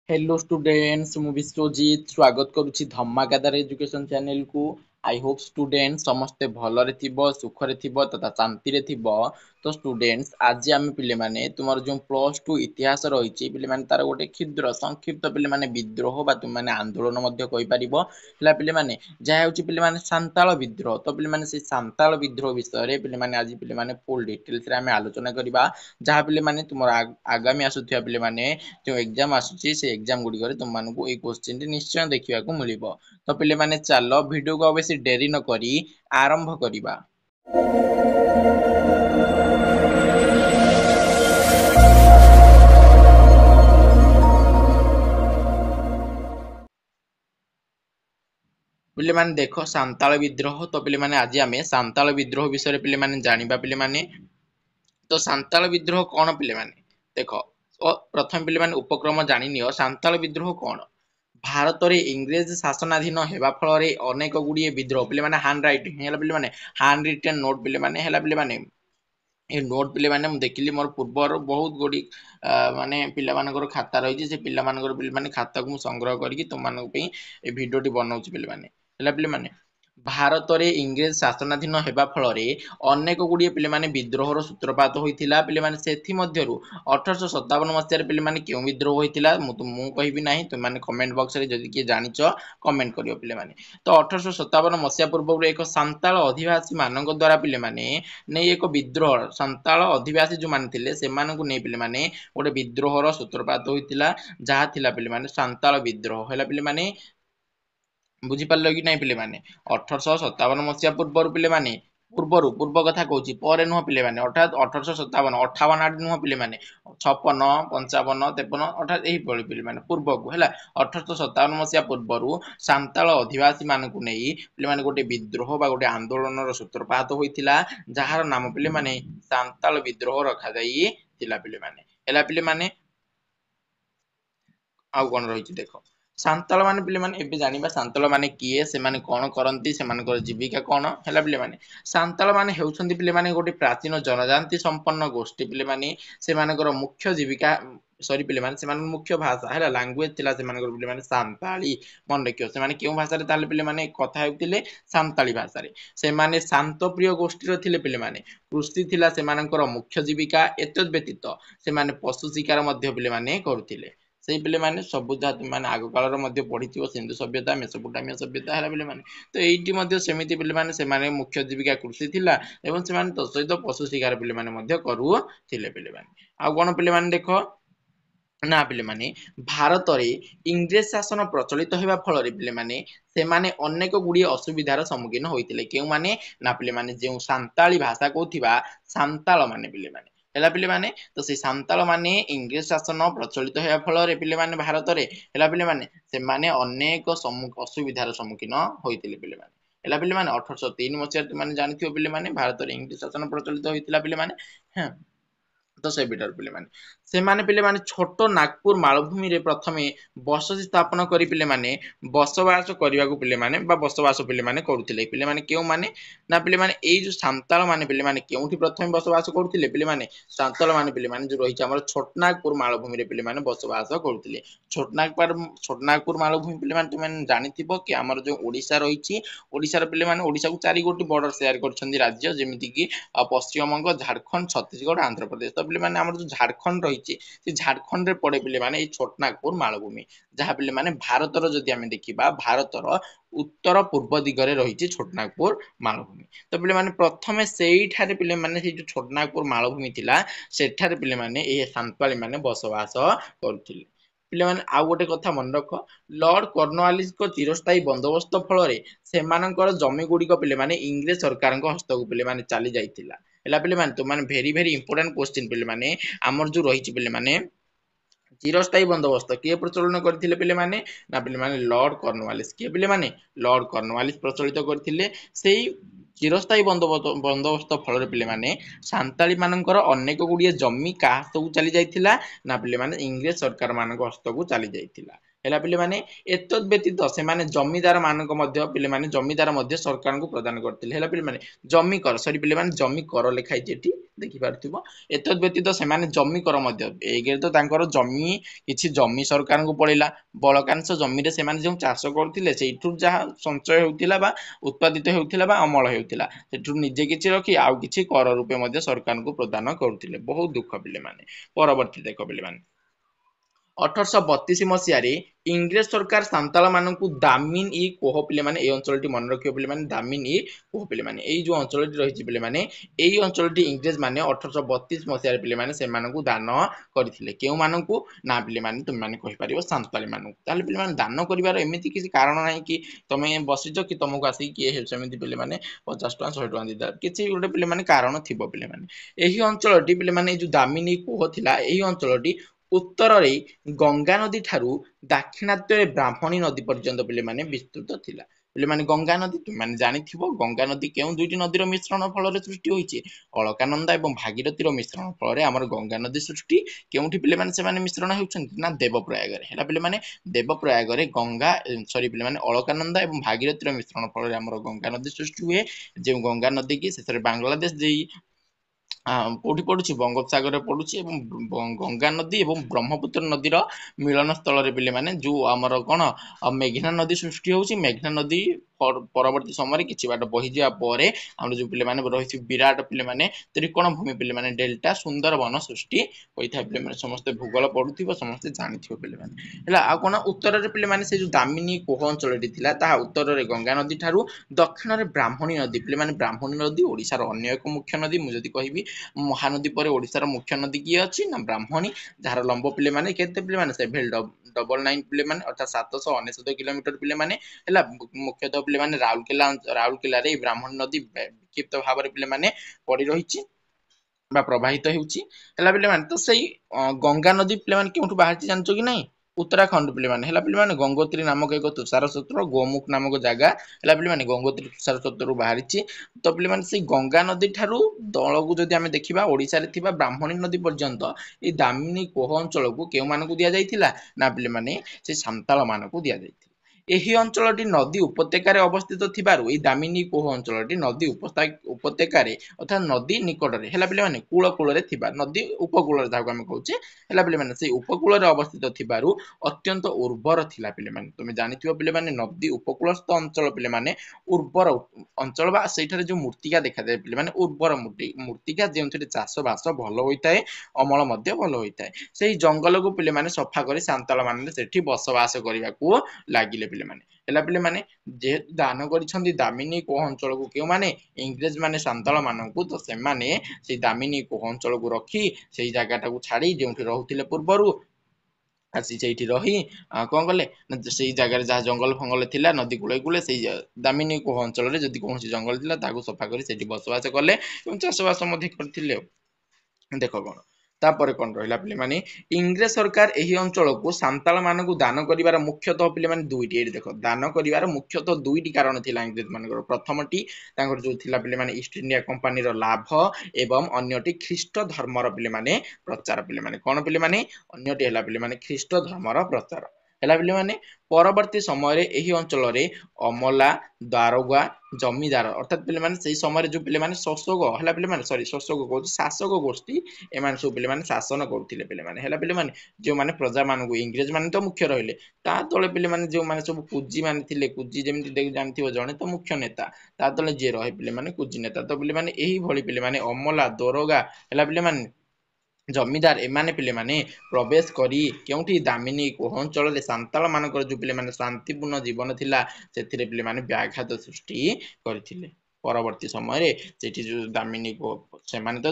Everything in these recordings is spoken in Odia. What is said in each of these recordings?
हेलो स्टूडेंट्स मु विश्वजीत स्वागत करुछि धमाकादार एजुकेशन चैनल को। आई होप स्टूडेंट समस्ते भलरे थिबो सुखरे थिबो तथा शांति रे थिबो। तो स्टूडेंट्स आज आम पिले माने तुमर जो प्लस टू इतिहास रही पिले माने तार गोटे क्षुद्र संक्षिप्त पिले माने विद्रोह बा तुम माने आंदोलन मध्य कहि परिबो हला पिले माने जा होछि पिले माने सांताल विद्रोह। तो पिले माने से सांताल विद्रोह विषय रे पिले माने आज पिले माने फुल डिटेल्स रे हमें आलोचना करिबा। जहा पिले माने तुमर आगामी आसुथिया पिले माने जो एग्जाम आसुची से एग्जाम गुडी करे तुम मानकु ए क्वेश्चन टी निश्चय देखिबा को मिलिबो। तो पिले माने चलो वीडियो को बेसी देरी न करी आरंभ करिबा। पिले माने देखो सांताल विद्रोह। तो पिले माने आज आमे सांताल विद्रोह विषय पिले माने जानिबा। पिले माने तो सांताल विद्रोह कौन पिले माने देखो प्रथम पिले माने उपक्रम जानि नियो सांताल विद्रोह कौन। भारत रे इंग्रेज शासनाधीन हेबा फल रे अनेक गुडी विद्रोह पिले माने हैंड राइटिंग हेला पिले माने हैंड रिटन नोट पिले माने हेला पिले माने ए नोट पिले माने मु देखिली मोर पूर्वर बहुत गोडी माने पिला मानकर खाता रही से पिला मानकर पिले माने खाता को संग्रह करके तुम मानक पे ए वीडियो टी बनाउछि पिले माने हेला पिले माने भारत रे इंग्रेज शासनाधीन हेबा फल रे अनेक गुडी पिले माने विद्रोहर सूत्रपात होइथिला। पिले माने सेथि मध्यरु 1857 मसिया रे पिले माने केउ विद्रोह होइथिला मु कहिबि नाही तुम माने कमेंट बॉक्स रे जदि के जानिचो कमेंट करियो पिले माने। तो 1857 मसिया पूर्व एक सांताल अधिवासी मानक द्वारा पिले माने नै एक विद्रोह सांताल अधिवासी जो माने थिले से मानकु नै पिले माने गोटे विद्रोहर सूत्रपात होइथिला जहा थिला पिले माने सांताल विद्रोह हेला पिले माने बुझी पारलो कि नहीं पिले माने 1857 मसिया पूर्व पिले माने पूर्व कथा कहूँ पर नुह पिले माने अर्थात 1857 58 आड़ नुह पिले माने 56 55 53 अर्थात यही पिले माने पूर्व को है 1857 मसिया पूर्व सांताल अधिवासी मानक नहीं पिले माने गोटे विद्रोह बा गोटे आंदोलन सूत्रपात होइथिला जहार नाम पिले माने सांताल विद्रोह रखा जाई थिला पिले माने हैला पिले माने आउ कोन रही देखो सांताल माने पिले माने एबे जानिबा सांताल माने किए से माने कोन करंती से मानकर जीविका कोन हैला पिले माने सांताल माने हेउछंती पिले माने गोटे प्राचीन जनजाति संपन्न गोष्ठी पिले माने से मानकर मुख्य जीविका सॉरी पिले माने से माने मुख्य भाषा हैला लैंग्वेज थिला से मानकर पिले माने सांताली मन रखियो से माने केउ भाषा रे ताले पिले माने कथा हेउतिले सांताली भाषा रे से माने शांत प्रिय गोष्ठी रो थिले पिले माने कृषि थिला से मानकर मुख्य जीविका एतद व्यतीत से माने पशु शिकार मध्य पिले माने करूथिले से पिले माने सब जहा तुम माने आग काल मध्य पढ़िथिबो सिंधु सभ्यता मेसोपोटामिया सभ्यता हला पिले माने तो एइटी मध्य सेमिति पिले माने से माने मुख्य जीविका कृषि थिला एवं से माने तो सहित पशु शिकार पिले माने मध्य करू थिले पिले माने आ कोन पिले माने देखो ना पिले माने भारत रे इंग्रेज शासन प्रचलित हेबा फल रे पिले माने से माने अनेक गुडी असुविधार सम्मुखीन होइतिले केउ माने ना पिले माने जे सांताली भाषा कहथिबा सांताल माने पिले माने हैला पिले माने तो से सांताल माने इंग्रेज शासन प्रचलित हेबा फल रे पिले माने भारत रे हैला पिले माने से माने अनेक असुविधार सम्मुखीन होइतिले पिले माने हैला पिले माने 1803 मसिया माने जानिथिबो पिले माने भारत रे इंग्रेज शासन प्रचलित होइतिला पिले माने हां तो से बिटर पिले माने से माने पिले माने छोट नागपुर मालभूमि रे प्रथमे बसति स्थापन करी पिले माने बसवास करिवा को पिले माने बा बसवास पिले माने करूथिले पिले माने केउ माने ना पिले माने एई जो सांताल माने पिले माने केउठी प्रथमे बसवास करूथिले पिले माने सांताल माने पिले माने जो रही हमर छोटनागपुर मालभूमि रे पिले माने बसवास करूथिले छोटनागपुर मालभूमि पिले माने तुम जानिथिबो कि हमर जो ओडिसा रहिछि ओडिसा रे पिले माने ओडिसा को चारि गोटी बॉर्डर शेयर करछन्ती राज्य जेमिति कि पश्चिम बंग झारखंड छत्तीसगढ़ आंध्र प्रदेश तो पिले माने हमर जो झारखंड रहिछि से झारखंड रे पड़े पिले माने ए छोटनागपुर मालभूमि जहा पिले माने भारतर जदि आमे देखिबा भारतर उत्तर पूर्व दिगरे रहिछि छोटनागपुर मालभूमि तो पिले माने प्रथमे सेई ठारे पिले माने से जो छोटनागपुर मालभूमि थिला सेठारे पिले माने ए सांताली माने बसवास करथिले पिले माने आ गोटे कथा मन रख लॉर्ड कॉर्नवालिस को चिरस्थायी बंदोबस्त फल रे सेमानकर जमी गुडी को पिले माने इंग्लिश सरकार को हस्त को पिले माने चली जाइथिला हैला पिले माने तो माने वेरी वेरी इंपोर्टेंट क्वेश्चन पिले माने हमर जो रहिछि पिले माने चिरस्थायी बंदोबस्त किए प्रचलन करथिले पिले माने ना पिले माने लॉर्ड कॉर्नवालिस किए पिले माने लॉर्ड कॉर्नवालिस प्रचलित करथिले सेही चिरस्थायी बंदोबस्त फल पिले माने सांताली मानकर अनेक गुडी जमी का हस्त को चली जाइथिला ना पिले माने इंग्लिश सरकार मानक हस्त को चली जाइथिला ହେଲା ପିଲାମାନେ ଏତଦ୍ ବ୍ୟତୀତ ସେମାନେ ଜମିଦାର ମାନଙ୍କ ମଧ୍ୟ ପିଲାମାନେ ଜମିଦାର ମଧ୍ୟ ସରକାରଙ୍କୁ ପ୍ରଦାନ କରିଥିଲେ ହେଲା ପିଲାମାନେ ଜମି କର ସରି ପିଲାମାନେ ଜମି କର ଲେଖା ହେଇଛି ଏଠି ଦେଖିପାରୁଥିବ ଏତଦ୍ ବ୍ୟତୀତ ସେମାନେ ଜମି କର ମଧ୍ୟ ଏଇରେ ତ ତାଙ୍କର ଜମି କିଛି ଜମି ସରକାରଙ୍କୁ ପଡିଲା ବଳକାଂଶ ଜମିରେ ସେମାନେ ଯେଉଁ ଚାଷ କରୁଥିଲେ ସେଇଠୁ ଯାହା ସଞ୍ଚୟ ହେଉଥିଲା ବା ଉତ୍ପାଦିତ ହେଉଥିଲା ବା ଅମଳ ହେଉଥିଲା ସେଠୁ ନିଜେ କିଛି ରଖି ଆଉ କିଛି କର ରୂପେ ମଧ୍ୟ ସରକାରଙ୍କୁ ପ୍ରଦାନ କରୁଥିଲେ ବହୁତ ଦୁଃଖ ପିଲାମାନେ ପରବର୍ତ୍ତୀ ଦେଖ ପିଲାମାନେ 1832 ମସିହାରେ ଇଂରେଜ ସରକାର ସାନ୍ତାଳ ମାନଙ୍କୁ ଦାମିନ ଇ କୋହ ପିଲାମାନେ এই ଅଞ୍ଚଳଟି ମନେ ରଖିବ ପିଲାମାନେ ଦାମିନ ଇ କୋହ ପିଲାମାନେ ଏଇ ଯୋଉ ଅଞ୍ଚଳଟି ରହିଛି ପିଲାମାନେ ଏଇ ଅଞ୍ଚଳଟି ଇଂରେଜ ମାନେ 1832 ମସିହାରେ ପିଲାମାନେ ସେମାନଙ୍କୁ ଦାନ କରିଥିଲେ କେଉଁମାନଙ୍କୁ ନା ପିଲାମାନେ ତୁମେମାନେ କହିପାରିବ ସାନ୍ତାଳୀ ମାନଙ୍କୁ ତାହେଲେ ପିଲାମାନେ ଦାନ କରିବାର ଏମିତି କିଛି କାରଣ ନାହିଁ କି ତମେ ବସିଛ କି ତମକୁ ଆସିକି କିଏ ସେମିତି ପିଲାମାନେ 50 ଟଙ୍କା 100 ଟଙ୍କା ଦେଇଦେଲା କିଛି ଗୋଟେ ପିଲାମାନେ କାରଣ ଥିବ ପିଲାମାନେ ଏହି ଅଞ୍ଚଳଟି ପିଲାମାନେ ଏଇ ଯୋଉ ଦାମିନୀ କୋହ ଥିଲା ଏହି ଅଞ୍ଚଳଟି ଉତ୍ତରରେ ଗଙ୍ଗା ନଦୀ ଠାରୁ ଦାକ୍ଷିଣାତ୍ୟରେ ବ୍ରାହ୍ମଣୀ ନଦୀ ପର୍ଯ୍ୟନ୍ତ ପିଲାମାନେ ବିସ୍ତୃତ ଥିଲା ପିଲାମାନେ ଗଙ୍ଗା ନଦୀ ତୁମମାନେ ଜାଣିଥିବ ଗଙ୍ଗା ନଦୀ କେଉଁ ଦୁଇଟି ନଦୀର ମିଶ୍ରଣ ଫଳରେ ସୃଷ୍ଟି ହୋଇଛି ଅଳକାନନ୍ଦା ଏବଂ ଭାଗୀରଥୀର ମିଶ୍ରଣ ଫଳରେ ଆମର ଗଙ୍ଗା ନଦୀ ସୃଷ୍ଟି କେଉଁଠି ପିଲାମାନେ ସେମାନେ ମିଶ୍ରଣ ହେଉଛନ୍ତି ନା ଦେବପ୍ରୟାଗରେ ହେଲା ପିଲାମାନେ ଦେବପ୍ରୟାଗରେ ଗଙ୍ଗା ସରି ପିଲାମାନେ ଅଳକାନନ୍ଦା ଏବଂ ଭାଗୀରଥୀର ମିଶ୍ରଣ ଫଳରେ ଆମର ଗଙ୍ଗା ନଦୀ ସୃଷ୍ଟି ହୁଏ ଯେଉଁ ଗଙ୍ଗା ନଦୀ କି ଶେଷରେ ବାଂଲାଦେଶ ଦେଇ କୋଉଠି ପଡୁଛି ବଙ୍ଗୋପସାଗରରେ ପଡୁଛି ଏବଂ ଗଙ୍ଗା ନଦୀ ଏବଂ ବ୍ରହ୍ମପୁତ୍ର ନଦୀର ମିଳନ ସ୍ଥଳରେ ପିଲାମାନେ ଯୋଉ ଆମର କଣ ମେଘନା ନଦୀ ସୃଷ୍ଟି ହଉଛି ମେଘନା ନଦୀ ପରବର୍ତ୍ତୀ ସମୟରେ କିଛି ବାଟ ବହିଯିବା ପରେ ଆମର ଯୋଉ ପିଲାମାନେ ରହିଛି ବିରାଟ ପିଲାମାନେ ତ୍ରିକୋଣ ଭୂମି ପିଲାମାନେ ଡେଲ୍ଟା ସୁନ୍ଦର ବନ ସୃଷ୍ଟି ହୋଇଥାଏ ପିଲାମାନେ ସମସ୍ତେ ଭୂଗୋଳ ପଢୁଥିବ ସମସ୍ତେ ଜାଣିଥିବ ପିଲାମାନେ ହେଲା ଆଉ କଣ ଉତ୍ତରରେ ପିଲାମାନେ ସେ ଯୋଉ ଦାମିନୀ କୋହ ଅଞ୍ଚଳଟି ଥିଲା ତାହା ଉତ୍ତରରେ ଗଙ୍ଗା ନଦୀ ଠାରୁ ଦକ୍ଷିଣରେ ବ୍ରାହ୍ମଣୀ ନଦୀ ପିଲାମାନେ ବ୍ରାହ୍ମଣୀ ନଦୀ ଓଡିଶାର ଅନ୍ୟ ଏକ ମୁଖ୍ୟ ନଦୀ ମୁଁ ଯଦି କହିବି ମହାନଦୀ ପରେ ଓଡିଶାର ମୁଖ୍ୟ ନଦୀ କିଏ ଅଛି ନା ବ୍ରାହ୍ମଣୀ ଯାହାର ଲମ୍ବ ପିଲାମାନେ କେତେ ପିଲାମାନେ 799 ପିଲାମାନେ ଅର୍ଥାତ 799 କିଲୋମିଟର ପିଲାମାନେ ହେଲା ମୁଖ୍ୟତଃ ପିଲାମାନେ ରାଉରକେଲାରେ ଏଇ ବ୍ରାହ୍ମଣୀ ନଦୀ ବିକ୍ଷିପ୍ତ ଭାବରେ ପିଲାମାନେ ପଡି ରହିଛି ବା ପ୍ରବାହିତ ହେଉଛି ହେଲା ପିଲାମାନେ ତ ସେଇ ଗଙ୍ଗା ନଦୀ ପିଲାମାନେ କେଉଁଠୁ ବାହାରିଛି ଜାଣିଛ କି ନାହିଁ उत्तराखंड पिलाମାନେ ହେଲା ପିଲାମାନେ ଗଙ୍ଗୋତ୍ରୀ ନାମକ ଏକ ତୁଷାର ସ୍ରୋତ ଗୋମୁଖ ନାମକ ଜାଗା ହେଲା ପିଲାମାନେ ଗଙ୍ଗୋତ୍ରୀ ତୁଷାର ସ୍ରୋତରୁ ବାହାରିଛି ତ ପିଲାମାନେ ସେଇ ଗଙ୍ଗା ନଦୀ ଠାରୁ ଦଳକୁ ଯଦି ଆମେ ଦେଖିବା ଓଡିଶାରେ ଥିବା ବ୍ରାହ୍ମଣୀ ନଦୀ ପର୍ଯ୍ୟନ୍ତ ଏଇ ଦାମିନୀ କୋହ ଅଞ୍ଚଳକୁ କେଉଁମାନଙ୍କୁ ଦିଆଯାଇଥିଲା ନା ପିଲାମାନେ ସେ ସାନ୍ତାଳ ମାନଙ୍କୁ ଦିଆଯାଇଥିଲା ଏହି ଅଞ୍ଚଳଟି ନଦୀ ଉପତ୍ୟକାରେ ଅବସ୍ଥିତ ଥିବାରୁ ଏଇ ଦାମିନୀ କୋହ ଅଞ୍ଚଳଟି ନଦୀ ଉପତ୍ୟକାରେ ଅର୍ଥାତ ନଦୀ ନିକଟରେ ହେଲା ପିଲାମାନେ କୂଳ କୂଳରେ ଥିବା ନଦୀ ଉପକୂଳରେ ଯାହାକୁ ଆମେ କହୁଛେ ହେଲା ପିଲାମାନେ ସେଇ ଉପକୂଳରେ ଅବସ୍ଥିତ ଥିବାରୁ ଅତ୍ୟନ୍ତ ଉର୍ବର ଥିଲା ପିଲାମାନେ ତୁମେ ଜାଣିଥିବ ପିଲାମାନେ ନଦୀ ଉପକୂଳସ୍ଥ ଅଞ୍ଚଳ ପିଲାମାନେ ଉର୍ବର ଅଞ୍ଚଳ ବା ସେଇଠାରେ ଯୋଉ ମୂର୍ତ୍ତିକା ଦେଖାଯାଏ ପିଲାମାନେ ଉର୍ବର ମୂର୍ତ୍ତିକା ଯେଉଁଥିରେ ଚାଷ ବାସ ଭଲ ହୋଇଥାଏ ଅମଳ ମଧ୍ୟ ଭଲ ହୋଇଥାଏ ସେଇ ଜଙ୍ଗଲକୁ ପିଲାମାନେ ସଫା କରି ସାନ୍ତାଳ ମାନେ ସେଠି ବସବାସ କରିବାକୁ ଲାଗିଲେ ପିଲାମାନେ ହେଲା ପିଲାମାନେ ଯେହେତୁ ଦାନ କରିଛନ୍ତି ଦାମିନୀ କୋହ ଅଞ୍ଚଳକୁ କେଉଁମାନେ ଇଂରେଜ ମାନେ ସାନ୍ତାଳ ମାନଙ୍କୁ ତ ସେମାନେ ସେଇ ଦାମିନୀ କୋହ ଅଞ୍ଚଳକୁ ରଖି ସେଇ ଜାଗାଟାକୁ ଛାଡି ଯେଉଁଠି ରହୁଥିଲେ ପୂର୍ବରୁ ଆସି ସେଇଠି ରହି କଣ କଲେ ନା ସେଇ ଜାଗାରେ ଯାହା ଜଙ୍ଗଲ ଫଙ୍ଗଲ ଥିଲା ନଦୀ କୂଳେ କୂଳେ ସେଇ ଦାମିନୀ କୋହ ଅଞ୍ଚଳରେ ଯଦି କୌଣସି ଜଙ୍ଗଲ ଥିଲା ତାକୁ ସଫା କରି ସେଠି ବସବାସ କଲେ ଏବଂ ଚାଷବାସ ମଧ୍ୟ କରିଥିଲେ ଦେଖ କଣ ତାପରେ କଣ ରହିଲା ପିଲାମାନେ ଇଂରେଜ ସରକାର ଏହି ଅଞ୍ଚଳକୁ ସାନ୍ତାଳ ମାନଙ୍କୁ ଦାନ କରିବାର ମୁଖ୍ୟତଃ ପିଲାମାନେ ଦୁଇଟି ଏଠି ଦେଖ ଦାନ କରିବାର ମୁଖ୍ୟତଃ ଦୁଇଟି କାରଣ ଥିଲା ଇଂରେଜ ମାନଙ୍କର ପ୍ରଥମଟି ତାଙ୍କର ଯୋଉ ଥିଲା ପିଲାମାନେ ଇଷ୍ଟ ଇଣ୍ଡିଆ କମ୍ପାନୀର ଲାଭ ଏବଂ ଅନ୍ୟଟି ଖ୍ରୀଷ୍ଟ ଧର୍ମର ପିଲାମାନେ ପ୍ରଚାର ପିଲାମାନେ କଣ ପିଲାମାନେ ଅନ୍ୟଟି ହେଲା ପିଲାମାନେ ଖ୍ରୀଷ୍ଟ ଧର୍ମର ପ୍ରଚାର ହେଲା ପିଲାମାନେ ପରବର୍ତ୍ତୀ ସମୟରେ ଏହି ଅଞ୍ଚଳରେ ଅମଲା ଦାରୋଗା ଜମିଦାର ଅର୍ଥାତ ପିଲାମାନେ ସେଇ ସମୟରେ ଯୋଉ ପିଲାମାନେ ଶାସକ ହେଲା ପିଲାମାନେ ସରି ଶାସକ କହୁଛି ଶାସକ ଗୋଷ୍ଠୀ ଏମାନେ ସବୁ ପିଲାମାନେ ଶାସନ କରୁଥିଲେ ପିଲାମାନେ ହେଲା ପିଲାମାନେ ଯେଉଁମାନେ ପ୍ରଜା ମାନଙ୍କୁ ଇଂରେଜ ମାନେ ତ ମୁଖ୍ୟ ରହିଲେ ତା ତଳେ ପିଲାମାନେ ଯେଉଁମାନେ ସବୁ କୁଜି ମାନେ ଥିଲେ କୁଜି ଯେମିତି ଜାଣିଥିବ ଜଣେ ତ ମୁଖ୍ୟ ନେତା ତା ତଳେ ଯିଏ ରହେ ପିଲାମାନେ କୁଜି ନେତା ତ ପିଲାମାନେ ଏଇଭଳି ପିଲାମାନେ ଅମଲା ଦରୋଗା ହେଲା ପିଲାମାନେ ଜମିଦାର ଏମାନେ ପିଲାମାନେ ପ୍ରବେଶ କରି କେଉଁଠି ଦାମିନୀ କୋହ ଅଞ୍ଚଳରେ ସାନ୍ତାଳ ମାନଙ୍କର ଯୋଉ ପିଲାମାନେ ଶାନ୍ତିପୂର୍ଣ୍ଣ ଜୀବନ ଥିଲା ସେଥିରେ ପିଲାମାନେ ବ୍ୟାଘାତ ସୃଷ୍ଟି କରିଥିଲେ ପରବର୍ତ୍ତୀ ସମୟରେ ସେଠି ଯୋଉ ଦାମିନୀ ସେମାନେ ତ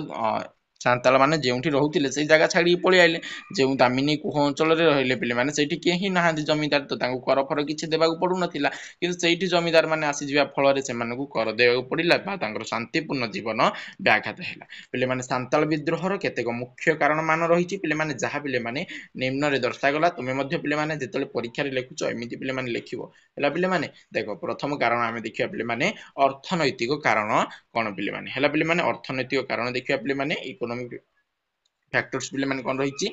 ସାନ୍ତାଳ ମାନେ ଯେଉଁଠି ରହୁଥିଲେ ସେଇ ଜାଗା ଛାଡିକି ପଳେଇ ଆଇଲେ ଯେଉଁ ଦାମିନୀ କୋହ ଅଞ୍ଚଳରେ ରହିଲେ ପିଲାମାନେ ସେଇଠି କେହି ନାହାନ୍ତି ଜମିଦାର ତ ତାଙ୍କୁ କର ଫର କିଛି ଦେବାକୁ ପଡୁନଥିଲା କିନ୍ତୁ ସେଇଠି ଜମିଦାର ମାନେ ଆସିଯିବା ଫଳରେ ସେମାନଙ୍କୁ କର ଦେବାକୁ ପଡିଲା ବା ତାଙ୍କର ଶାନ୍ତିପୂର୍ଣ୍ଣ ଜୀବନ ବ୍ୟାଘାତ ହେଲା ପିଲାମାନେ ସାନ୍ତାଳ ବିଦ୍ରୋହର କେତେକ ମୁଖ୍ୟ କାରଣ ମାନ ରହିଛି ପିଲାମାନେ ଯାହା ପିଲାମାନେ ନିମ୍ନରେ ଦର୍ଶାଗଲା ତୁମେ ମଧ୍ୟ ପିଲାମାନେ ଯେତେବେଳେ ପରୀକ୍ଷାରେ ଲେଖୁଛ ଏମିତି ପିଲାମାନେ ଲେଖିବ ହେଲା ପିଲାମାନେ ଦେଖ ପ୍ରଥମ କାରଣ ଆମେ ଦେଖିବା ପିଲାମାନେ ଅର୍ଥନୈତିକ କାରଣ କଣ ପିଲାମାନେ ହେଲା ପିଲାମାନେ ଅର୍ଥନୈତିକ କାରଣ ଦେଖିବା ପିଲାମାନେ ଇକୋନୋମିକ ଫ୍ୟାକ୍ଟର୍ସ ପିଲାମାନେ କଣ ରହିଛି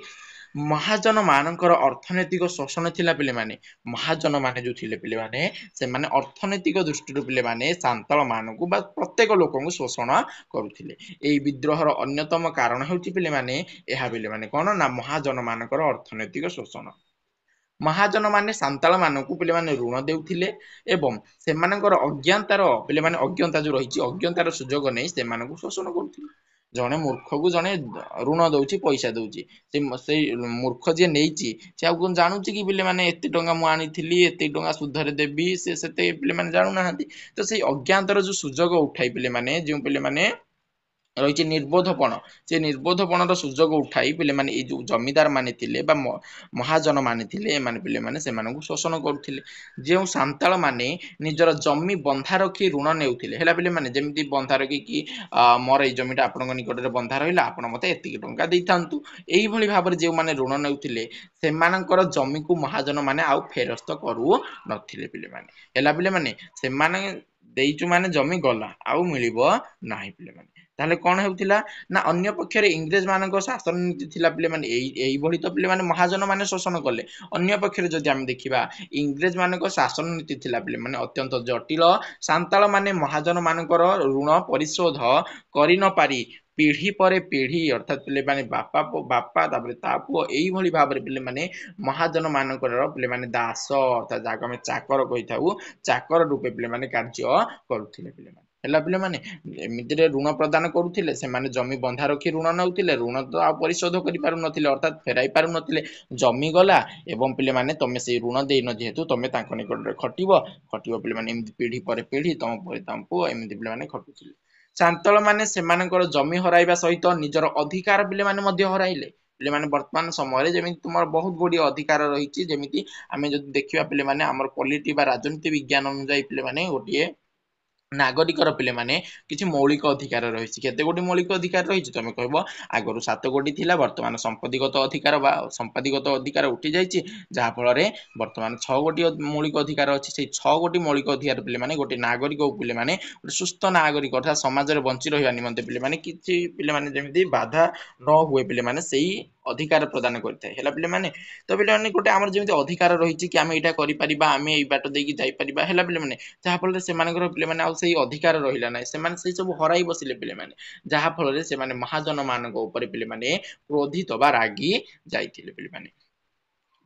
ମହାଜନ ମାନଙ୍କର ଅର୍ଥନୈତିକ ଶୋଷଣ ଥିଲା ପିଲାମାନେ। ମହାଜନ ମାନେ ଯୋଉ ଥିଲେ ପିଲାମାନେ ସେମାନେ ଅର୍ଥନୈତିକ ଦୃଷ୍ଟିରୁ ପିଲାମାନେ ସାନ୍ତାଳ ମାନଙ୍କୁ ବା ପ୍ରତ୍ୟେକ ଲୋକଙ୍କୁ ଶୋଷଣ କରୁଥିଲେ। ଏହି ବିଦ୍ରୋହର ଅନ୍ୟତମ କାରଣ ହେଉଛି ପିଲାମାନେ ଏହା ପିଲାମାନେ କଣ ନା ମହାଜନ ମାନଙ୍କର ଅର୍ଥନୈତିକ ଶୋଷଣ। ମହାଜନ ମାନେ ସାନ୍ତାଳ ମାନଙ୍କୁ ପିଲାମାନେ ଋଣ ଦେଉଥିଲେ ଏବଂ ସେମାନଙ୍କର ଅଜ୍ଞାତାର ପିଲାମାନେ ଅଜ୍ଞତା ଯୋଉ ରହିଛି ଅଜ୍ଞତାର ସୁଯୋଗ ନେଇ ସେମାନଙ୍କୁ ଶୋଷଣ କରୁଥିଲେ। ଜଣେ ମୂର୍ଖକୁ ଜଣେ ଋଣ ଦଉଛି ପଇସା ଦଉଛି ସେଇ ମୂର୍ଖ ଯିଏ ନେଇଛି ସେ ଆଉ କଣ ଜାଣୁଛି କି ପିଲାମାନେ ଏତେ ଟଙ୍କା ମୁଁ ଆଣିଥିଲି ଏତେ ଟଙ୍କା ସୁଧରେ ଦେବି ସେ ସେତେ ପିଲାମାନେ ଜାଣୁନାହାନ୍ତି। ତ ସେଇ ଅଜ୍ଞାତର ଯୋଉ ସୁଯୋଗ ଉଠାଇ ପିଲାମାନେ ଯେଉଁ ପିଲାମାନେ ରହିଛି ନିର୍ବୋଧପଣ ସେ ନିର୍ବୋଧପଣର ସୁଯୋଗ ଉଠାଇ ପିଲାମାନେ ଏଇ ଯୋଉ ଜମିଦାର ମାନେ ଥିଲେ ବା ମହାଜନ ମାନେ ଥିଲେ ଏମାନେ ପିଲାମାନେ ସେମାନଙ୍କୁ ଶୋଷଣ କରୁଥିଲେ। ଯେଉଁ ସାନ୍ତାଳ ମାନେ ନିଜର ଜମି ବନ୍ଧା ରଖି ଋଣ ନେଉଥିଲେ ହେଲା ପିଲାମାନେ ଯେମିତି ବନ୍ଧା ରଖିକି ମୋର ଏଇ ଜମିଟା ଆପଣଙ୍କ ନିକଟରେ ବନ୍ଧା ରହିଲା ଆପଣ ମତେ ଏତିକି ଟଙ୍କା ଦେଇଥାନ୍ତୁ ଏଇଭଳି ଭାବରେ ଯେଉଁମାନେ ଋଣ ନେଉଥିଲେ ସେମାନଙ୍କର ଜମିକୁ ମହାଜନ ମାନେ ଆଉ ଫେରସ୍ତ କରୁ ନଥିଲେ ପିଲାମାନେ ହେଲା ପିଲାମାନେ ସେମାନେ ଦେଇଛୁ ମାନେ ଜମି ଗଲା ଆଉ ମିଳିବ ନାହିଁ ପିଲାମାନେ। ତାହେଲେ କଣ ହେଉଥିଲା ନା ଅନ୍ୟ ପକ୍ଷରେ ଇଂରେଜ ମାନଙ୍କ ଶାସନ ନୀତି ଥିଲା ପିଲାମାନେ ଏଇଭଳି ତ ପିଲାମାନେ ମହାଜନ ମାନେ ଶୋଷଣ କଲେ। ଅନ୍ୟ ପକ୍ଷରେ ଯଦି ଆମେ ଦେଖିବା ଇଂରେଜ ମାନଙ୍କ ଶାସନ ନୀତି ଥିଲା ପିଲାମାନେ ଅତ୍ୟନ୍ତ ଜଟିଳ। ସାନ୍ତାଳ ମାନେ ମହାଜନ ମାନଙ୍କର ଋଣ ପରିଶୋଧ କରି ନ ପାରି ପିଢି ପରେ ପିଢି ଅର୍ଥାତ ପିଲାମାନେ ବାପା ତାପରେ ତା ପୁଅ ଏଇଭଳି ଭାବରେ ପିଲାମାନେ ମହାଜନ ମାନଙ୍କର ପିଲାମାନେ ଦାସ ଅର୍ଥାତ ଯାହାକୁ ଆମେ ଚାକର କହିଥାଉ ଚାକର ରୂପେ ପିଲାମାନେ କାର୍ଯ୍ୟ କରୁଥିଲେ ପିଲାମାନେ ହେଲା ପିଲାମାନେ ଏମିତିରେ ଋଣ ପ୍ରଦାନ କରୁଥିଲେ ସେମାନେ ଜମି ବନ୍ଧା ରଖି ଋଣ ନେଉଥିଲେ ଋଣ ତ ଆଉ ପରିଶୋଧ କରିପାରୁନଥିଲେ ଅର୍ଥାତ ଫେରାଇ ପାରୁନଥିଲେ ଜମି ଗଲା ଏବଂ ପିଲାମାନେ ତମେ ସେଇ ଋଣ ଦେଇନ ଯେହେତୁ ତମେ ତାଙ୍କ ନିକଟରେ ଖଟିବ ପିଲାମାନେ ଏମିତି ପିଢି ପରେ ପିଢି ତମ ପରେ ତମ ପୁଅ ଏମିତି ପିଲାମାନେ ଖଟୁଥିଲେ। ସାନ୍ତାଳ ମାନେ ସେମାନଙ୍କର ଜମି ହରାଇବା ସହିତ ନିଜର ଅଧିକାର ପିଲାମାନେ ମଧ୍ୟ ହରାଇଲେ। ପିଲାମାନେ ବର୍ତ୍ତମାନ ସମୟରେ ଯେମିତି ତୁମର ବହୁତ ଗୁଡିଏ ଅଧିକାର ରହିଛି ଯେମିତି ଆମେ ଯଦି ଦେଖିବା ପିଲାମାନେ ଆମର ପଲିଟି ବା ରାଜନୀତି ବିଜ୍ଞାନ ଅନୁଯାୟୀ ପିଲାମାନେ ଗୋଟିଏ ନାଗରିକର ପିଲାମାନେ କିଛି ମୌଳିକ ଅଧିକାର ରହିଛି। କେତେ ଗୋଟି ମୌଳିକ ଅଧିକାର ରହିଛି ତମେ କହିବ ଆଗରୁ 7 ଗୋଟି ଥିଲା ବର୍ତ୍ତମାନ ସମ୍ପତ୍ତିଗତ ଅଧିକାର ବା ସମ୍ପତ୍ତିଗତ ଅଧିକାର ଉଠି ଯାଇଛି ଯାହା ଫଳରେ ବର୍ତ୍ତମାନ 6 ଗୋଟି ମୌଳିକ ଅଧିକାର ଅଛି। ସେଇ 6 ଗୋଟି ମୌଳିକ ଅଧିକାର ପିଲାମାନେ ଗୋଟେ ନାଗରିକ ପିଲାମାନେ ଗୋଟେ ସୁସ୍ଥ ନାଗରିକ ଅର୍ଥାତ ସମାଜରେ ବଞ୍ଚି ରହିବା ନିମନ୍ତେ ପିଲାମାନେ କିଛି ପିଲାମାନେ ଯେମିତି ବାଧା ନ ହୁଏ ପିଲାମାନେ ସେଇ ଅଧିକାର ପ୍ରଦାନ କରିଥାଏ ହେଲା ପିଲାମାନେ। ତ ପିଲାମାନେ ଗୋଟେ ଆମର ଯେମିତି ଅଧିକାର ରହିଛି କି ଆମେ ଏଇଟା କରିପାରିବା ଆମେ ଏଇ ବାଟ ଦେଇକି ଯାଇପାରିବା ହେଲା ପିଲାମାନେ ଯାହା ଫଳରେ ସେମାନଙ୍କର ପିଲାମାନେ ଆଉ ସେଇ ଅଧିକାର ରହିଲା ନାହିଁ ସେମାନେ ସେଇ ସବୁ ହରାଇ ବସିଲେ ପିଲାମାନେ ଯାହା ଫଳରେ ସେମାନେ ମହାଜନ ମାନଙ୍କ ଉପରେ ପିଲାମାନେ କ୍ରୋଧିତ ବା ରାଗି ଯାଇଥିଲେ ପିଲାମାନେ।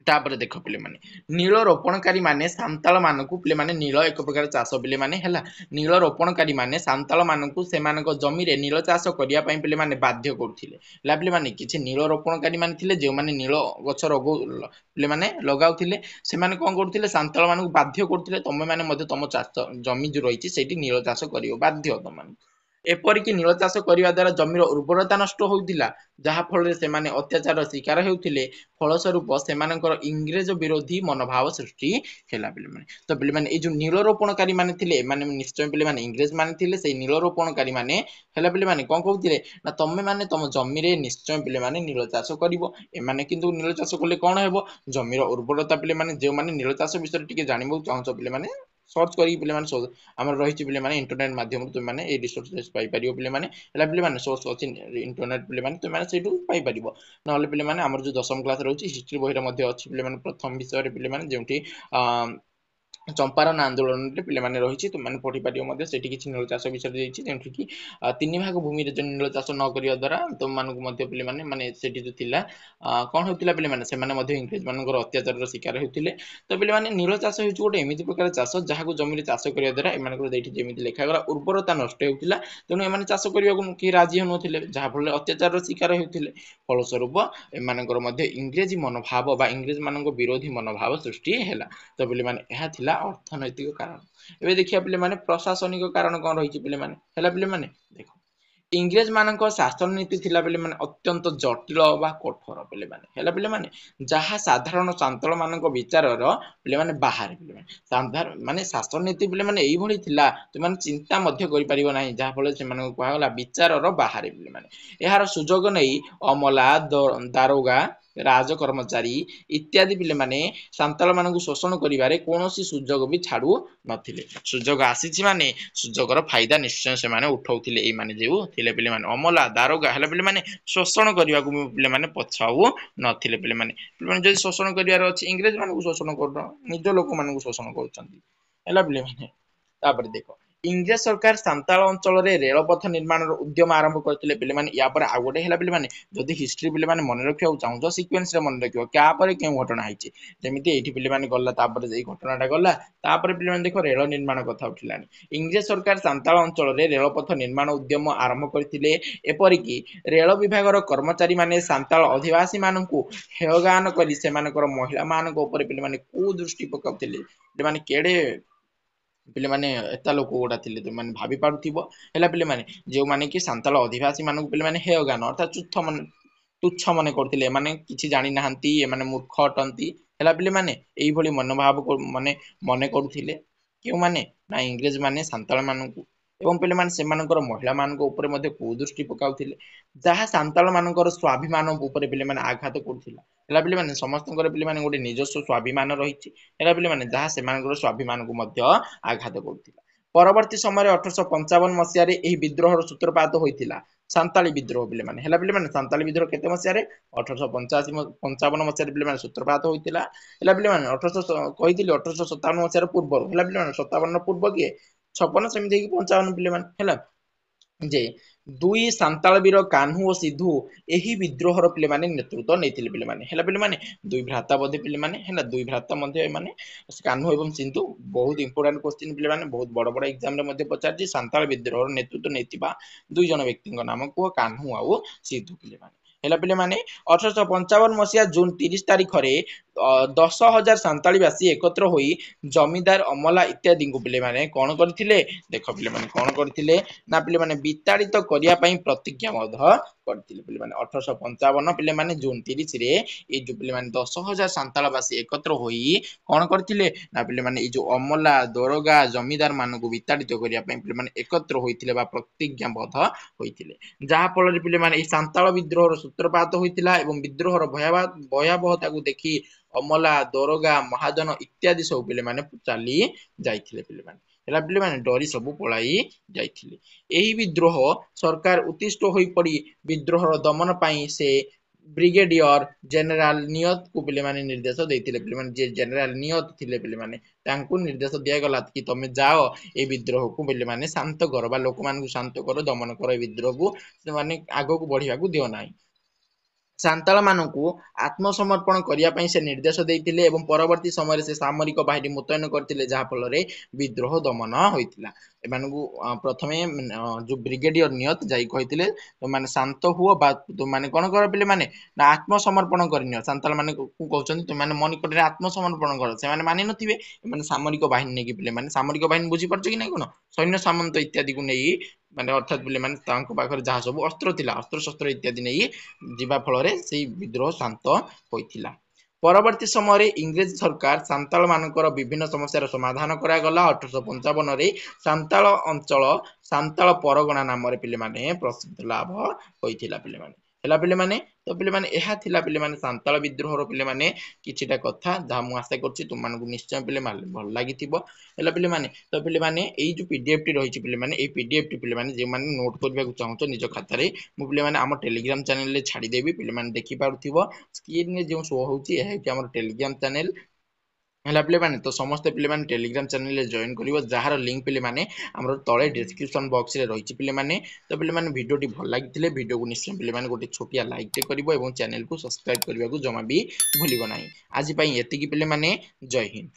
ତାପରେ ଦେଖ ପିଲାମାନେ ନୀଳ ରୋପଣକାରୀ ମାନେ ସାନ୍ତାଳ ମାନଙ୍କୁ ପିଲାମାନେ ନୀଳ ଏକ ପ୍ରକାର ଚାଷ ପିଲାମାନେ ହେଲା ନୀଳ ରୋପଣକାରୀ ମାନେ ସାନ୍ତାଳ ମାନଙ୍କୁ ସେମାନଙ୍କ ଜମିରେ ନୀଳ ଚାଷ କରିବା ପାଇଁ ପିଲାମାନେ ବାଧ୍ୟ କରୁଥିଲେ ହେଲା ପିଲାମାନେ କିଛି ନୀଳ ରୋପଣକାରୀ ମାନେ ଥିଲେ ଯେଉଁମାନେ ନୀଳ ଗଛ ପିଲାମାନେ ଲଗାଉଥିଲେ ସେମାନେ କଣ କରୁଥିଲେ ସାନ୍ତାଳ ମାନଙ୍କୁ ବାଧ୍ୟ କରୁଥିଲେ ତମେ ମାନେ ମଧ୍ୟ ତମ ଚାଷ ଜମି ଯୋଉ ରହିଛି ସେଇଠି ନୀଳ ଚାଷ କରିବ ବାଧ୍ୟ ତମମାନଙ୍କୁ। ଏପରିକି ନୀଳ ଚାଷ କରିବା ଦ୍ୱାରା ଜମିର ଉର୍ବରତା ନଷ୍ଟ ହେଉଥିଲା ଯାହା ଫଳରେ ସେମାନେ ଅତ୍ୟାଚାର ଶିକାର ହେଉଥିଲେ ଫଳସ୍ୱରୂପ ସେମାନଙ୍କର ଇଂରେଜ ବିରୋଧୀ ମନୋଭାବ ସୃଷ୍ଟି ହେଲା ପିଲାମାନେ। ତ ପିଲାମାନେ ଏଇ ଯୋଉ ନୀଳ ରୋପଣକାରୀ ମାନେ ଥିଲେ ଏମାନେ ନିଶ୍ଚୟ ପିଲାମାନେ ଇଂରେଜ ମାନେ ଥିଲେ ସେଇ ନୀଳ ରୋପଣକାରୀ ମାନେ ହେଲା ପିଲାମାନେ କଣ କହୁଥିଲେ ନା ତମେ ମାନେ ତମ ଜମିରେ ନିଶ୍ଚୟ ପିଲାମାନେ ନୀଳ ଚାଷ କରିବ। ଏମାନେ କିନ୍ତୁ ନୀଳ ଚାଷ କଲେ କଣ ହେବ ଜମିର ଉର୍ବରତା ପିଲାମାନେ ଯେଉଁମାନେ ନୀଳ ଚାଷ ବିଷୟରେ ଟିକେ ଜାଣିବାକୁ ଚାହୁଁଛ ପିଲାମାନେ ସର୍ଚ୍ଚ କରିକି ପିଲାମାନେ ଆମର ରହିଛି ପିଲାମାନେ ଇଣ୍ଟରନେଟ ମାଧ୍ୟମରେ ତୁମେ ଏଇ ରିସୋର୍ସ ପାଇପାରିବ ପିଲାମାନେ ହେଲା ପିଲାମାନେ ସୋର୍ସ ଅଛି ଇଣ୍ଟରନେଟ ପିଲାମାନେ ତୁମେ ସେଇଠୁ ପାଇପାରିବ। ନହେଲେ ପିଲାମାନେ ଆମର ଯୋଉ 10ମ କ୍ଲାସ ରହୁଛି ହିଷ୍ଟ୍ରି ବହିରେ ମଧ୍ୟ ଅଛି ପିଲାମାନେ ପ୍ରଥମ ବିଷୟରେ ପିଲାମାନେ ଯେଉଁଠି ଚମ୍ପାରନ ଆନ୍ଦୋଳନରେ ପିଲାମାନେ ରହିଛି ତୁମମାନେ ପଢିପାରିବ ମଧ୍ୟ ସେଠି କିଛି ନୀଳ ଚାଷ ବିଷୟରେ ଦେଇଛି ଯେମିତିକି 3 ଭାଗ ଭୂମିରେ ନୀଳ ଚାଷ ନ କରିବା ଦ୍ୱାରା ତୁମମାନଙ୍କୁ ମଧ୍ୟ ପିଲାମାନେ ମାନେ ସେଠି ଯୋଉ ଥିଲା କଣ ହେଉଥିଲା ପିଲାମାନେ ସେମାନେ ମଧ୍ୟ ଇଂରେଜ ମାନଙ୍କର ଅତ୍ୟାଚାରର ଶିକାର ହେଉଥିଲେ। ତ ପିଲାମାନେ ନୀଳ ଚାଷ ହେଉଛି ଗୋଟେ ଏମିତି ପ୍ରକାର ଚାଷ ଯାହାକୁ ଜମିରେ ଚାଷ କରିବା ଦ୍ୱାରା ଏମାନଙ୍କର ଏଠି ଯେମିତି ଲେଖାଗଲା ଉର୍ବରତା ନଷ୍ଟ ହେଉଥିଲା ତେଣୁ ଏମାନେ ଚାଷ କରିବାକୁ କେହି ରାଜି ହେଉନଥିଲେ ଯାହା ଫଳରେ ଅତ୍ୟାଚାରର ଶିକାର ହେଉଥିଲେ ଫଳସ୍ୱରୂପ ଏମାନଙ୍କର ମଧ୍ୟ ଇଂରେଜୀ ମନୋଭାବ ବା ଇଂରେଜ ମାନଙ୍କ ବିରୋଧୀ ମନୋଭାବ ସୃଷ୍ଟି ହେଲା। ତ ପିଲାମାନେ ଏହା ଥିଲା ଅର୍ଥନୈତିକ କାରଣ। ଏବେ ଦେଖିବା ପିଲାମାନେ ପ୍ରଶାସନିକ କାରଣ କଣ ରହିଛି ପିଲାମାନେ ହେଲା ପିଲାମାନେ ଦେଖ ଇଂରେଜ ମାନଙ୍କ ଶାସନ ନୀତି ଥିଲା ପିଲାମାନେ ଅତ୍ୟନ୍ତ ଜଟିଳ ବା କଠୋର ପିଲାମାନେ ହେଲା ପିଲାମାନେ ଯାହା ସାଧାରଣ ସାନ୍ତାଳ ମାନଙ୍କ ବିଚାରର ପିଲାମାନେ ବାହାରେ ପିଲାମାନେ ମାନେ ଶାସନ ନୀତି ପିଲାମାନେ ଏଇଭଳି ଥିଲା ତୁମାନେ ଚିନ୍ତା ମଧ୍ୟ କରିପାରିବ ନାହିଁ ଯାହା ଫଳରେ ସେମାନଙ୍କୁ କୁହାଗଲା ବିଚାରର ବାହାରେ ପିଲାମାନେ ଏହାର ସୁଯୋଗ ନେଇ ଅମଲା ଦାରୋଗା ରାଜ କର୍ମଚାରୀ ଇତ୍ୟାଦି ପିଲାମାନେ ସାନ୍ତାଳ ମାନଙ୍କୁ ଶୋଷଣ କରିବାରେ କୌଣସି ସୁଯୋଗ ବି ଛାଡୁ ନଥିଲେ। ସୁଯୋଗ ଆସିଛି ମାନେ ସୁଯୋଗର ଫାଇଦା ନିଶ୍ଚୟ ସେମାନେ ଉଠାଉଥିଲେ। ଏଇମାନେ ଯେଉଁ ଥିଲେ ପିଲାମାନେ ଅମଲା ଦାରୋଗା ହେଲା ପିଲାମାନେ ଶୋଷଣ କରିବାକୁ ପିଲାମାନେ ପଛାଉ ନଥିଲେ। ପିଲାମାନେ ଯଦି ଶୋଷଣ କରିବାର ଅଛି ଇଂରେଜ ମାନଙ୍କୁ ଶୋଷଣ କରୁନ, ନିଜ ଲୋକମାନଙ୍କୁ ଶୋଷଣ କରୁଛନ୍ତି ହେଲା ପିଲାମାନେ। ତାପରେ ଦେଖ ଇଂରେଜ ସରକାର ସାନ୍ତାଳ ଅଞ୍ଚଳରେ ରେଳପଥ ନିର୍ମାଣର ଉଦ୍ୟମ ଆରମ୍ଭ କରିଥିଲେ ପିଲାମାନେ। ୟା ପରେ ଆଉ ଗୋଟେ ହେଲା ପିଲାମାନେ ଯଦି ହିଷ୍ଟ୍ରି ପିଲାମାନେ ମନେ ରଖିବାକୁ ଚାହୁଁଛ ସିକ୍ୱେନ୍ସରେ ମନେ ରଖିବ କାପରେ କେଉଁ ଘଟଣା ହେଇଛି। ଯେମିତି ଏଇଠି ପିଲାମାନେ ଗଲା ତାପରେ ଏଇ ଘଟଣାଟା ଗଲା ତାପରେ ପିଲାମାନେ ଦେଖ ରେଳ ନିର୍ମାଣ କଥା ଉଠିଲାଣି। ଇଂରେଜ ସରକାର ସାନ୍ତାଳ ଅଞ୍ଚଳରେ ରେଳପଥ ନିର୍ମାଣ ଉଦ୍ୟମ ଆରମ୍ଭ କରିଥିଲେ। ଏପରିକି ରେଳ ବିଭାଗର କର୍ମଚାରୀ ମାନେ ସାନ୍ତାଳ ଅଧିବାସୀ ମାନଙ୍କୁ ହେୟଗାନ କରି ସେମାନଙ୍କର ମହିଳା ମାନଙ୍କ ଉପରେ ପିଲାମାନେ କୁଦୃଷ୍ଟି ପକାଉଥିଲେ। ପିଲାମାନେ କେଡେ ପିଲାମାନେ ଏତା ଲୋକ ଗୁଡା ଥିଲେ ତୁମମାନେ ଭାବି ପାରୁଥିବ ହେଲା ପିଲାମାନେ। ଯେଉଁମାନେ କି ସାନ୍ତାଳ ଅଧିବାସୀ ମାନଙ୍କୁ ପିଲାମାନେ ହେୟଗାନ ଅର୍ଥାତ୍ ତୁଚ୍ଛ ମନେ କରୁଥିଲେ, ଏମାନେ କିଛି ଜାଣିନାହାନ୍ତି, ଏମାନେ ମୂର୍ଖ ଅଟନ୍ତି ହେଲା ପିଲାମାନେ। ଏଇଭଳି ମନୋଭାବ ମନେ କରୁଥିଲେ କେଉଁମାନେ ନା ଇଂରେଜ ମାନେ ସାନ୍ତାଳ ମାନଙ୍କୁ। ଏବଂ ପିଲାମାନେ ସେମାନଙ୍କର ମହିଳା ମାନଙ୍କ ଉପରେ ମଧ୍ୟ କୁଦୃଷ୍ଟି ପକାଉଥିଲେ, ଯାହା ସାନ୍ତାଳ ମାନଙ୍କର ସ୍ୱାଭିମାନ ଉପରେ ପିଲାମାନେ ଆଘାତ କରୁଥିଲା ହେଲା ପିଲାମାନେ। ସମସ୍ତଙ୍କର ପିଲାମାନେ ଗୋଟେ ନିଜସ୍ୱ ସ୍ୱାଭିମାନ ରହିଛି ହେଲା ପିଲାମାନେ, ଯାହା ସେମାନଙ୍କର ସ୍ୱାଭିମାନକୁ ମଧ୍ୟ ଆଘାତ କରୁଥିଲା। ପରବର୍ତ୍ତୀ ସମୟରେ 1855 ମସିହାରେ ଏହି ବିଦ୍ରୋହର ସୂତ୍ରପାତ ହୋଇଥିଲା ସାନ୍ତାଳୀ ବିଦ୍ରୋହ ପିଲାମାନେ ହେଲା ପିଲାମାନେ। ସାନ୍ତାଳୀ ବିଦ୍ରୋହ କେତେ ମସିହାରେ 1855 ମସିହାରେ ପିଲାମାନେ ସୂତ୍ରପାତ ହୋଇଥିଲା ହେଲା ପିଲାମାନେ। 1800 କହିଥିଲି 1857 ମସିହାର ପୂର୍ବରୁ ହେଲା ପିଲାମାନେ। 57 ପୂର୍ବ କିଏ 56 ସେମିତି ହେଇକି 55 ପିଲାମାନେ ହେଲା। ଯେ ଦୁଇ ସାନ୍ତାଳ ବୀର କାହ୍ନୁ ଓ ସିଧୁ ଏହି ବିଦ୍ରୋହର ପିଲାମାନେ ନେତୃତ୍ୱ ନେଇଥିଲେ ପିଲାମାନେ ହେଲା ପିଲାମାନେ। ଦୁଇ ଭ୍ରାତା ବୋଧେ ପିଲାମାନେ ହେଲା, ଦୁଇ ଭ୍ରାତା ମଧ୍ୟ ଏମାନେ କାହ୍ନୁ ଏବଂ ସିନ୍ଧୁ। ବହୁତ ଇମ୍ପୋର୍ଟାଣ୍ଟ କ୍ୱେଶ୍ଚିନ୍ ପିଲାମାନେ, ବହୁତ ବଡ ବଡ ଏକ୍ସାମ ରେ ମଧ୍ୟ ପଚାରିଛି। ସାନ୍ତାଳ ବିଦ୍ରୋହର ନେତୃତ୍ୱ ନେଇଥିବା ଦୁଇ ଜଣ ବ୍ୟକ୍ତିଙ୍କ ନାମ କୁହ, କାହ୍ନୁ ଆଉ ସିଧୁ ପିଲାମାନେ ହେଲା ପିଲାମାନେ। 1855 ମସିହା ଜୁନ 30 ତାରିଖରେ 10,000 ସାନ୍ତାଳୀବାସୀ ଏକତ୍ର ହୋଇ ଜମିଦାର ଅମଲା ଇତ୍ୟାଦିଙ୍କୁ ପିଲାମାନେ କଣ କରିଥିଲେ ଦେଖ ପିଲାମାନେ କଣ କରିଥିଲେ ନା ପିଲାମାନେ ବିତାଡ଼ିତ କରିବା ପାଇଁ ପ୍ରତିଜ୍ଞା ମଧ୍ୟ କରିଥିଲେ ପିଲାମାନେ। 1855 ପିଲାମାନେ ଜୁନ 30 ରେ ଏଇ ଯୋଉ ପିଲାମାନେ 10,000 ସାନ୍ତାଳବାସୀ ଏକତ୍ର ହୋଇ କଣ କରିଥିଲେ ନା ପିଲାମାନେ ଏଇ ଯୋଉ ଅମଲା ଦରୋଗା ଜମିଦାର ମାନଙ୍କୁ ବିତାଡ଼ିତ କରିବା ପାଇଁ ପିଲାମାନେ ଏକତ୍ର ହୋଇଥିଲେ ବା ପ୍ରତିଜ୍ଞାବଦ୍ଧ ହୋଇଥିଲେ। ଯାହା ଫଳରେ ପିଲାମାନେ ଏହି ସାନ୍ତାଳ ବିଦ୍ରୋହର ସୂତ୍ରପାତ ହୋଇଥିଲା ଏବଂ ବିଦ୍ରୋହର ଭୟାବହତାକୁ ଦେଖି ଅମଲା ଦରୋଗା ମହାଜନ ଇତ୍ୟାଦି ସବୁ ପିଲାମାନେ ଚାଲି ଯାଇଥିଲେ ପିଲାମାନେ ହେଲା ପିଲାମାନେ, ଡରି ସବୁ ପଳାଇ ଯାଇଥିଲେ। ଏହି ବିଦ୍ରୋହ ସରକାର ଉତ୍ତିଷ୍ଠ ହୋଇପଡ଼ି ବିଦ୍ରୋହର ଦମନ ପାଇଁ ସେ ବ୍ରିଗେଡିୟର ଜେନେରାଲ ନିୟତକୁ ପିଲାମାନେ ନିର୍ଦ୍ଦେଶ ଦେଇଥିଲେ ପିଲାମାନେ। ଯିଏ ଜେନେରାଲ ନିୟତ ଥିଲେ ପିଲାମାନେ ତାଙ୍କୁ ନିର୍ଦ୍ଦେଶ ଦିଆଗଲା କି ତମେ ଯାଅ এই ବିଦ୍ରୋହକୁ ପିଲାମାନେ ଶାନ୍ତ କର ବା ଲୋକମାନଙ୍କୁ ଶାନ୍ତ କର, ଦମନ କର এই ବିଦ୍ରୋହକୁ, ସେମାନେ ଆଗକୁ ବଢିବାକୁ ଦିଅ ନାହିଁ। ସାନ୍ତାଳ ମାନଙ୍କୁ ଆତ୍ମସମର୍ପଣ କରିବା ପାଇଁ ସେ ନିର୍ଦ୍ଦେଶ ଦେଇଥିଲେ ଏବଂ ପରବର୍ତ୍ତୀ ସମୟରେ ସେ ସାମରିକ ବାହିନୀ ମୁତୟନ କରିଥିଲେ, ଯାହା ଫଳରେ ବିଦ୍ରୋହ ଦମନ ହୋଇଥିଲା। ଏମାନଙ୍କୁ ପ୍ରଥମେ ଯୋଉ ବ୍ରିଗେଡିୟର ନିୟତ ଯାଇ କହିଥିଲେ ତୁମମାନେ ଶାନ୍ତ ହୁଅ ବା ତୁମମାନେ କଣ କର ପିଲାମାନେ ନା ଆତ୍ମସମର୍ପଣ କରିନିଅ। ସାନ୍ତାଳ ମାନେ କହୁଛନ୍ତି ତୁମମାନେ ମୋ ନିକଟରେ ଆତ୍ମସମର୍ପଣ କର, ସେମାନେ ମାନି ନଥିବେ। ଏମାନେ ସାମରିକ ବାହିନୀ ନେଇକି ପିଲାମାନେ, ସାମରିକ ବାହିନୀ ବୁଝିପାରୁଛ କି ନାଇଁ କଣ, ସୈନ୍ୟ ସାମନ୍ତ ଇତ୍ୟାଦିକୁ ନେଇ ମାନେ ଅର୍ଥାତ ପିଲାମାନେ ତାଙ୍କ ପାଖରେ ଯାହା ସବୁ ଅସ୍ତ୍ର ଥିଲା ଅସ୍ତ୍ରଶସ୍ତ୍ର ଇତ୍ୟାଦି ନେଇ ଯିବା ଫଳରେ ସେଇ ବିଦ୍ରୋହ ଶାନ୍ତ ହୋଇଥିଲା। ପରବର୍ତ୍ତୀ ସମୟରେ ଇଂରେଜ ସରକାର ସାନ୍ତାଳ ମାନଙ୍କର ବିଭିନ୍ନ ସମସ୍ୟାର ସମାଧାନ କରାଗଲା। 1855 ସାନ୍ତାଳ ଅଞ୍ଚଳ ସାନ୍ତାଳ ପରଗଣା ନାମରେ ପିଲାମାନେ ପ୍ରସିଦ୍ଧ ଲାଭ ହୋଇଥିଲା ପିଲାମାନେ ହେଲା ପିଲାମାନେ। ତ ପିଲାମାନେ ଏହା ଥିଲା ପିଲାମାନେ ସାନ୍ତାଳ ବିଦ୍ରୋହର ପିଲାମାନେ କିଛିଟା କଥା, ଯାହା ମୁଁ ଆଶା କରୁଛି ତୁମମାନଙ୍କୁ ନିଶ୍ଚୟ ପିଲାମାନେ ଭଲ ଲାଗିଥିବ ହେଲା ପିଲାମାନେ। ତ ପିଲାମାନେ ଏଇ ଯୋଉ ପିଡିଏଫ ଟି ରହିଛି ପିଲାମାନେ, ଏଇ ପିଡିଏଫ ଟି ପିଲାମାନେ ଯେଉଁମାନେ ନୋଟ କରିବାକୁ ଚାହୁଁଛ ନିଜ ଖାତାରେ, ମୁଁ ପିଲାମାନେ ଆମ ଟେଲିଗ୍ରାମ ଚ୍ୟାନେଲରେ ଛାଡ଼ିଦେବି, ପିଲାମାନେ ଦେଖିପାରୁଥିବ ସ୍କ୍ରିନରେ ଯେଉଁ ଶୋ ହଉଛି ଏହା ହେଉଛି ଆମର ଟେଲିଗ୍ରାମ ଚ୍ୟାନେଲ ହେଲା ପିଲାମାନେ। ତ ସମସ୍ତେ ପିଲାମାନେ ଟେଲିଗ୍ରାମ ଚ୍ୟାନେଲରେ ଜଏନ୍ କରିବ, ଯାହାର ଲିଙ୍କ ପିଲାମାନେ ଆମର ତଳେ ଡିସ୍କ୍ରିପସନ ବକ୍ସରେ ରହିଛି ପିଲାମାନେ। ତ ପିଲାମାନେ ଭିଡ଼ିଓଟି ଭଲ ଲାଗିଥିଲେ ଭିଡ଼ିଓକୁ ନିଶ୍ଚୟ ପିଲାମାନେ ଗୋଟେ ଛୋଟିଆ ଲାଇକଟେ କରିବ ଏବଂ ଚ୍ୟାନେଲକୁ ସବସ୍କ୍ରାଇବ କରିବାକୁ ଜମା ବି ଭୁଲିବ ନାହିଁ। ଆଜି ପାଇଁ ଏତିକି ପିଲାମାନେ, ଜୟ ହିନ୍ଦ।